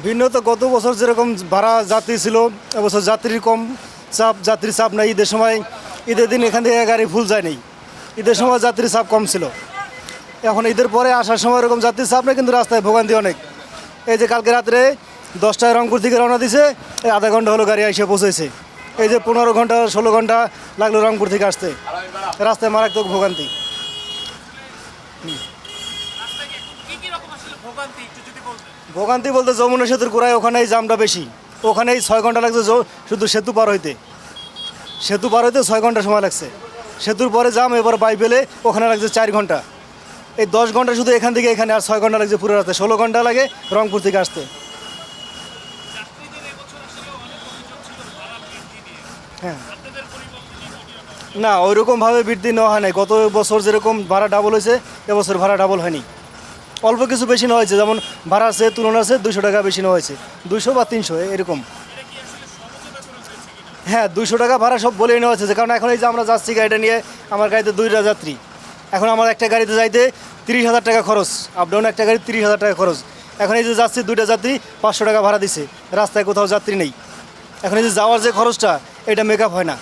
ভিন্ন তো গত বছর যেরকম ভাড়া যাত্রী ছিল এবছর যাত্রীর কম চাপ, যাত্রীর চাপ নাই। ঈদের সময়, ঈদের দিন এখান থেকে গাড়ি ফুল যায় নাই। ঈদের সময় যাত্রীর চাপ কম ছিল। এখন ঈদের পরে আসার সময় এরকম যাত্রীর চাপ নেই, কিন্তু রাস্তায় ভোগান্তি অনেক। এই যে কালকে রাত্রে 10টায় রংপুর থেকে রওনা দিছে, এই আধা ঘন্টা হলো গাড়ি এসে পৌঁছেছে। এই যে 15 ঘন্টা 16 ঘন্টা লাগলো রংপুর থেকে আসতে, রাস্তায় মারাত্মক ভোগান্তি। ভোগান্তি বলতে যমুনা সেতুর গোড়ায় ওখানেই জামটা বেশি, ওখানেই 6 ঘন্টা লাগছে শুধু সেতু পার হইতে। সেতু পার হইতে 6 ঘন্টা সময় লাগছে। সেতুর পরে জাম, এবার বাইপেলে ওখানে লাগছে 4 ঘন্টা। এই 10 ঘন্টা শুধু এখান থেকে এখানে, আর 6 ঘন্টা লাগছে পুরো রাস্তায়। 16 ঘন্টা লাগে রংপুর থেকে আসতে। হ্যাঁ, না ওইরকমভাবে বৃদ্ধি নেওয়া হয় নাই। গত বছর যেরকম ভাড়া ডাবল হয়েছে, এবছর ভাড়া ডাবল হয়নি। অল্প কিছু বেশি নেওয়া হয়েছে, যেমন ভাড়া আছে তুলনা আছে 200 টাকা বেশি নেওয়া হয়েছে, 200 বা 300 এরকম। হ্যাঁ, 200 টাকা ভাড়া সব বলেই নেওয়া হচ্ছে। কারণ এখন এই যে আমরা যাচ্ছি গাড়িটা নিয়ে, আমার গাড়িতে 2টা যাত্রী। এখন আমার একটা গাড়িতে যাইতে 30,000 টাকা খরচ, আপ ডাউন একটা গাড়ি 30,000 টাকা খরচ। এখন এই যে যাচ্ছি 2টা যাত্রী 500 টাকা ভাড়া দিছে, রাস্তায় কোথাও যাত্রী নেই। এখন এই যে যাওয়ার যে খরচটা, এটা মেকআপ হয় না।